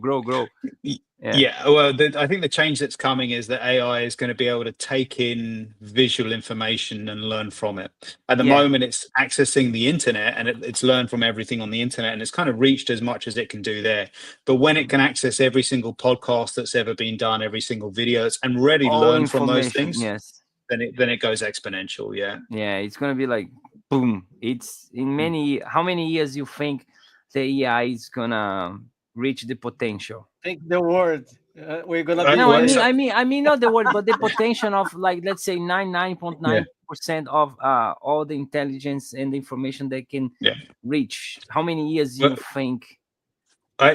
Yeah, well, I think the change that's coming is that AI is going to be able to take in visual information and learn from it. At the moment, it's accessing the internet, and it's learned from everything on the internet, and it's kind of reached as much as it can do there. But when it can access every single podcast that's ever been done, every single video, and really learn from those things, then it goes exponential. Yeah, it's gonna be like boom. It's in how many years you think the AI is gonna reach the potential? Take the word. We're gonna be. No, I mean not the word, but the potential of, like, let's say 99.9% of all the intelligence and the information they can reach. How many years you think?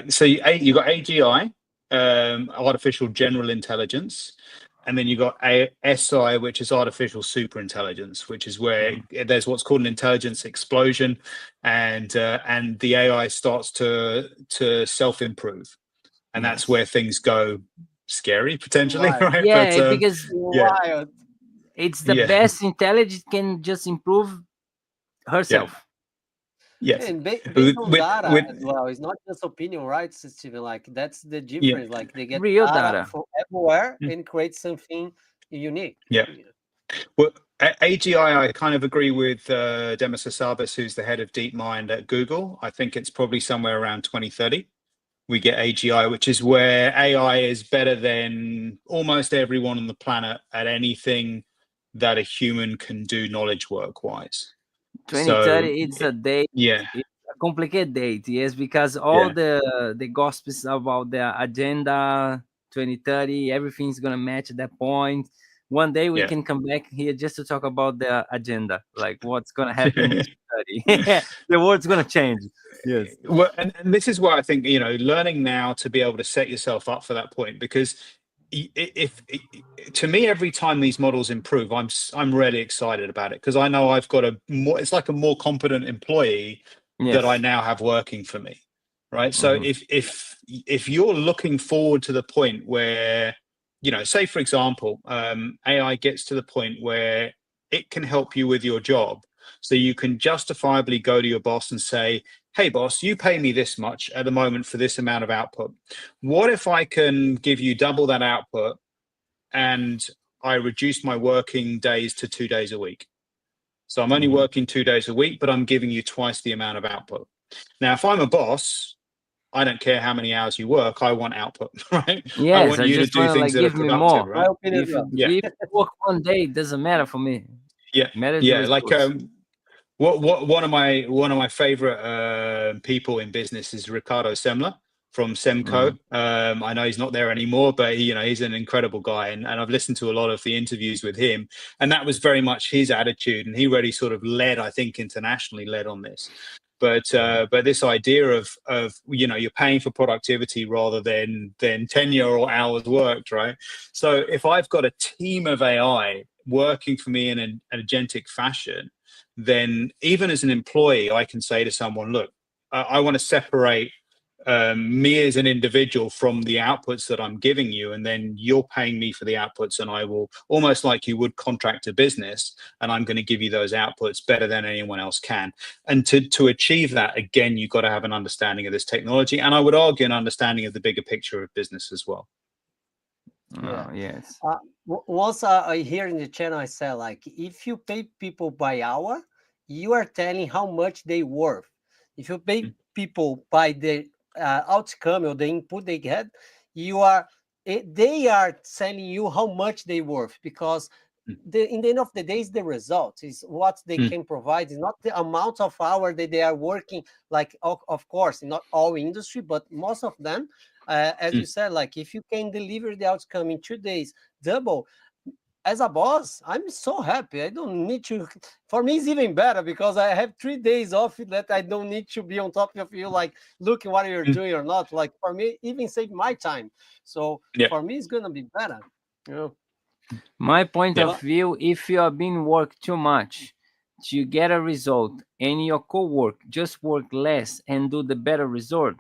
So you got AGI, artificial general intelligence, and then you got SI, which is artificial super intelligence, which is where there's what's called an intelligence explosion, and the AI starts to self-improve, and that's where things go scary potentially, right? Yeah, but, because it's the best intelligence can just improve herself. Yes, and based on data as well. It's not just opinion, right, Stephen? Like that's the difference. Like they get real data from everywhere and create something unique. Well, AGI, I kind of agree with Demis Hassabis, who's the head of DeepMind at Google. I think it's probably somewhere around 2030 we get AGI, which is where AI is better than almost everyone on the planet at anything that a human can do knowledge work wise. 2030, it's a date. It's a complicated date, yes, because all the gossips about the agenda 2030, everything's gonna match at that point. One day we can come back here just to talk about the agenda, like what's gonna happen in 2030. The world's gonna change. Yes. Well, and this is why I think, learning now to be able to set yourself up for that point, because if to me, every time these models improve, I'm really excited about it, because I know I've got it's like a more competent employee that I now have working for me, right? So if you're looking forward to the point where, you know, say for example, AI gets to the point where it can help you with your job, so you can justifiably go to your boss and say, hey boss, you pay me this much at the moment for this amount of output. What if I can give you double that output and I reduce my working days to 2 days a week? So I'm only working 2 days a week, but I'm giving you twice the amount of output. Now, if I'm a boss, I don't care how many hours you work. I want output, right? Yes, I want you to just do want to things like that are give me productive, more. My right? opinion as If well. Yeah, if you work one day, it doesn't matter for me. yeah, Matters the yeah. Like results. what one of my favorite people in business is Ricardo Semler from Semco. I know he's not there anymore, but he, you know, he's an incredible guy, and I've listened to a lot of the interviews with him, and that was very much his attitude, and he really sort of led, I think, internationally led on this. But this idea of you know, you're paying for productivity rather than tenure or hours worked, right? So if I've got a team of AI working for me in an agentic fashion, then even as an employee, I can say to someone, look, I want to separate me as an individual from the outputs that I'm giving you, and then you're paying me for the outputs, and I will, almost like you would contract a business, and I'm going to give you those outputs better than anyone else can. And to achieve that, again, you've got to have an understanding of this technology, and I would argue an understanding of the bigger picture of business as well. Yeah. Yes. Once I hear in the channel, I said, like, if you pay people by hour, you are telling how much they worth. If you pay people by the outcome or the input they get, they are telling you how much they worth, because in the end of the day, is the result, is what they can provide. It's not the amount of hour that they are working. Like, of course, not all industry, but most of them. As you said, like, if you can deliver the outcome in 2 days, double, as a boss, I'm so happy. I don't need to. For me, it's even better because I have 3 days off that I don't need to be on top of you, like looking what you're doing or not. Like, for me, even save my time. So Yeah. for me, it's gonna be better. You know? My point Yeah. of view, if you have been work too much to get a result, and your co-work just work less and do the better result,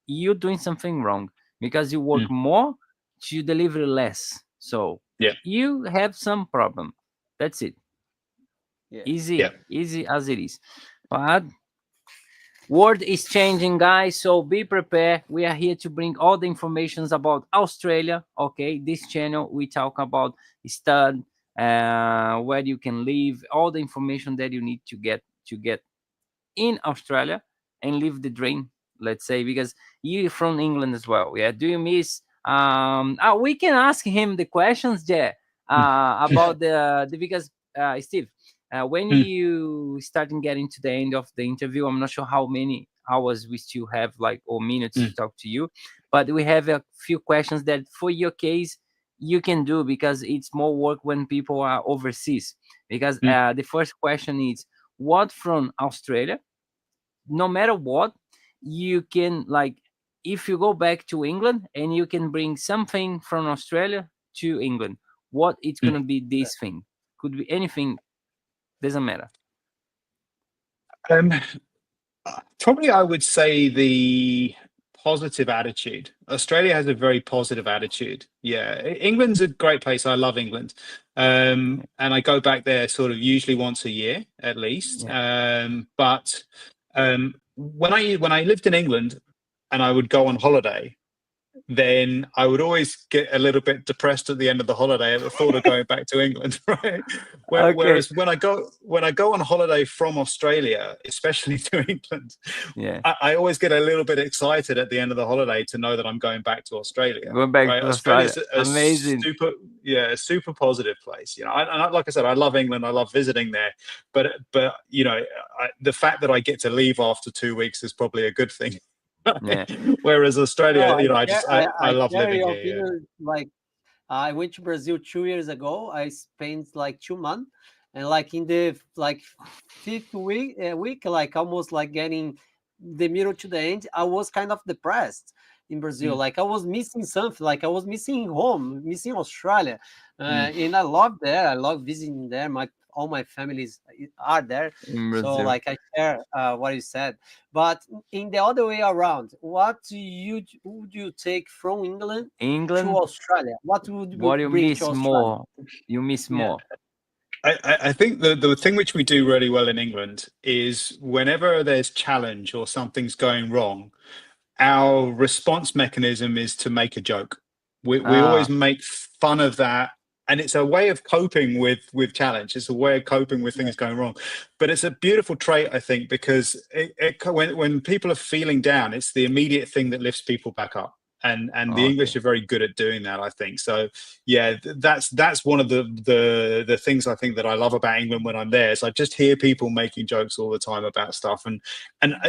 you're doing something wrong, because you work more to deliver less. So Yeah. you have some problem. That's it. Yeah. Easy as it is. But world is changing, guys, so be prepared. We are here to bring all the informations about Australia. Okay, this channel we talk about stud, where you can live, all the information that you need to get in Australia and live the dream, let's say, because you're from England as well. Yeah, do you miss we can ask him the questions there about the because Steve, when you starting getting to the end of the interview, I'm not sure how many hours we still have, like, or minutes to talk to you, but we have a few questions that for your case you can do, because it's more work when people are overseas. Because the first question is, what from Australia, no matter what, you can, like, if you go back to England and you can bring something from Australia to England, what it's gonna be this thing? Could be anything, doesn't matter. Probably I would say the positive attitude. Australia has a very positive attitude. Yeah, England's a great place. I love England, and I go back there sort of usually once a year at least. But when I lived in England and I would go on holiday, then I would always get a little bit depressed at the end of the holiday at the thought of going back to England, right? Okay. Whereas when I go on holiday from Australia, especially to England, Yeah, I always get a little bit excited at the end of the holiday to know that I'm going back to Australia. going back Right? to Australia, Australia's a amazing. super positive place. You know, like I said, I love England. I love visiting there. But you know, the fact that I get to leave after 2 weeks is probably a good thing. Yeah. Whereas Australia, No, you know, I I love share living your here. Yeah. opinion. Like, I went to Brazil 2 years ago. I spent like 2 months, and like in the like fifth week, like almost like getting the middle to the end, I was kind of depressed in Brazil. Like, I was missing something. Like, I was missing home, missing Australia, and I love there. I love visiting there. all my families are there. In So Brazil. like I share what you said. But in the other way around, what would you take from England to England, Australia? What would you what you bring to miss Australia? more? You miss Yeah. more. I think the thing which we do really well in England is whenever there's challenge or something's going wrong, our response mechanism is to make a joke. We always Ah, make fun of that, and it's a way of coping with challenge. It's a way of coping with things going wrong. But it's a beautiful trait, I think, because when people are feeling down, it's the immediate thing that lifts people back up. And the okay. English are very good at doing that, I think. So yeah, that's one of the things I think that I love about England when I'm there. Is I just hear people making jokes all the time about stuff, and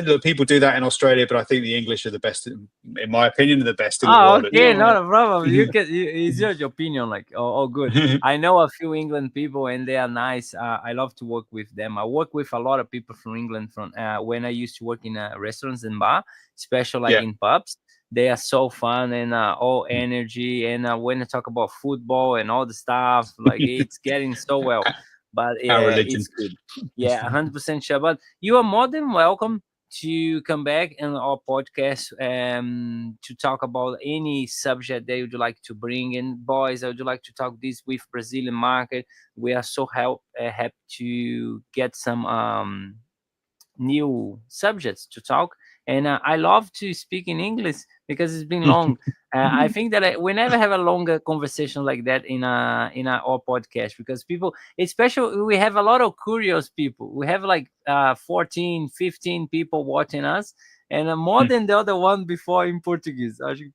look, people do that in Australia, but I think the English are the best, in my opinion, are the best in the Oh, world at okay, doing Yeah. not a problem. You can. It's your opinion. Like, oh, good. that. I know a few England people, and they are nice. I love to work with them. I work with a lot of people from England. From when I used to work in restaurants and bar, especially like Yeah, in pubs. They are so fun and all energy. And when I talk about football and all the stuff, like it's getting so well. But our yeah, religion. it's good. Yeah, 100% sure. But you are more than welcome to come back in our podcast to talk about any subject that you'd like to bring in. Boys, I would like to talk this with Brazilian market. We are so happy to get some new subjects to talk. And I love to speak in English because it's been long. I think that we never have a longer conversation like that in our podcast because people, especially we have a lot of curious people. We have like 14, 15 people watching us, and more than the other one before in Portuguese. I think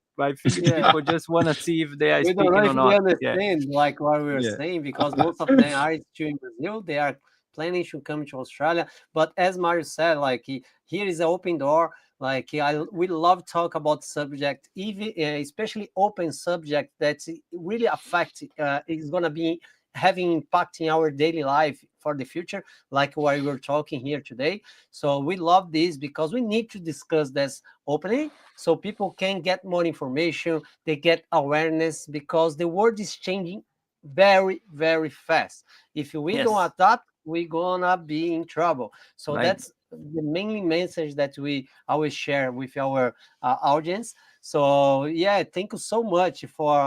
Yeah. people just want to see if they are We don't know speaking or if they not. Yeah, understand like what we were yeah. saying because most of them are still in Brazil. They are planning to come to Australia. But as Mario said, like here is an open door. Like we love talk about subject, even especially open subject that really affect is gonna be having impact in our daily life for the future, like what we're talking here today. So we love this because we need to discuss this openly so people can get more information, they get awareness because the world is changing very, very fast. If we don't Yes, adapt, we're gonna be in trouble. So like that's the mainly message that we always share with our audience. So yeah, thank you so much for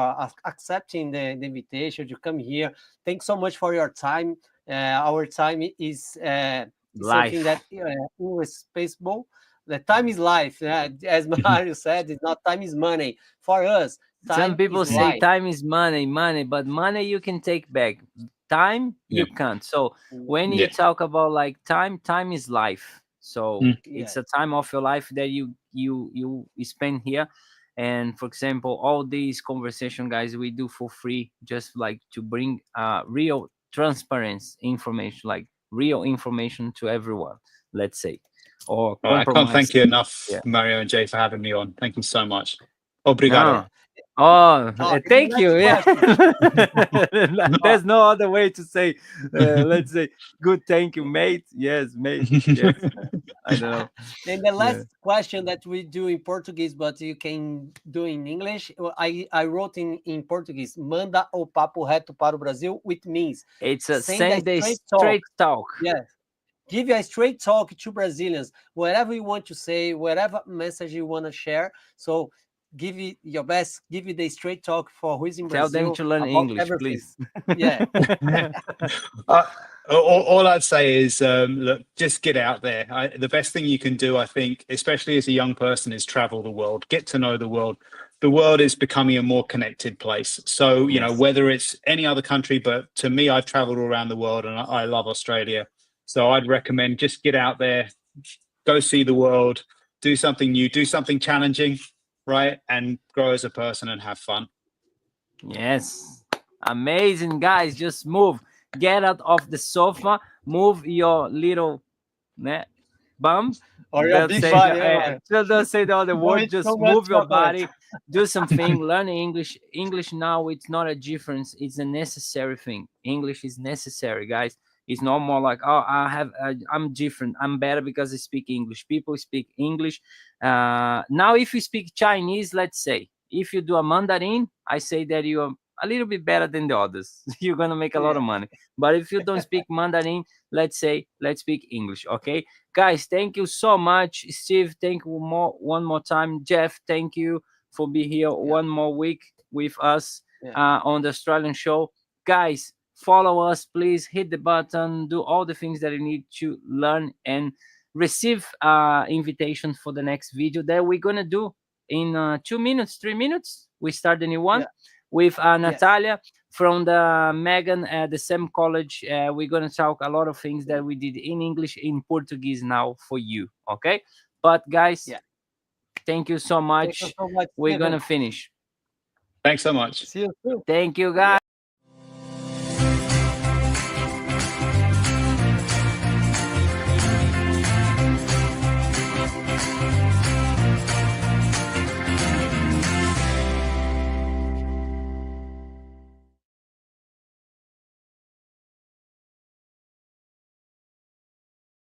accepting the invitation to come here. Thanks so much for your time. Our time is something life. that irreplaceable. The time is life. As Mario said, it's not time is money. For us, Some time people is say life. time is money, but money you can take back. Time Yeah, you can't. So when you yeah. talk about like time is life. So Mm. Yeah, it's a time of your life that you spend here. And for example, all these conversation guys we do for free, just like to bring real transparency information, like real information to everyone, let's say, or All right, I can't compromise. thank you enough, Yeah. Mario and Jay, for having me on. Thank you so much. Obrigado. yeah. No. Oh, And the thank next you. Yeah. question. There's no other way to say, let's say, good, thank you, mate. Yes, mate. Yes. I don't know. And the Yeah. last question that we do in Portuguese, but you can do in English. I wrote in Portuguese, manda o papo reto para o Brasil, which means It's a send a send a straight talk. straight talk. Yeah, give you a straight talk to Brazilians, whatever you want to say, whatever message you want to share. So give it your best, give you the straight talk for who is in Tell them Brazil to learn about English, everything. please. Yeah, uh, all I'd say is, look, just get out there. The best thing you can do, I think, especially as a young person, is travel the world, get to know the world. The world is becoming a more connected place. So, Yes. whether it's any other country, but to me, I've traveled all around the world and I love Australia. So I'd recommend just get out there, go see the world, do something new, do something challenging, right? And grow as a person and have fun. Yes. Amazing, guys. Just move. Get out of the sofa. Move your little bum. or your Don't big say body. Yeah, don't say the other don't word. eat so Just much move your chocolate. body. Do something. Learn English. English now it's not a difference. It's a necessary thing. English is necessary, guys. It's not more like I'm different. I'm better because I speak English. People speak English. Now if you speak Chinese, let's say if you do a Mandarin, I say that you are a little bit better than the others. You're gonna make a lot of money. But if you don't speak Mandarin, let's speak English, okay? Guys, thank you so much. Steve, thank you one more time. Jeff, thank you for being here one more week with us on the Australian show. Guys, follow us, please. Hit the button, do all the things that you need to learn, and receive invitation for the next video that we're gonna do in 2 minutes, 3 minutes. We start the new one with Natalia from the Megan at the same college. We're gonna talk a lot of things that we did in English, in Portuguese now for you. Okay, but guys, thank you so much. Thank you so much, We're Stephen. gonna finish. Thanks so much. See you soon. Thank you, guys.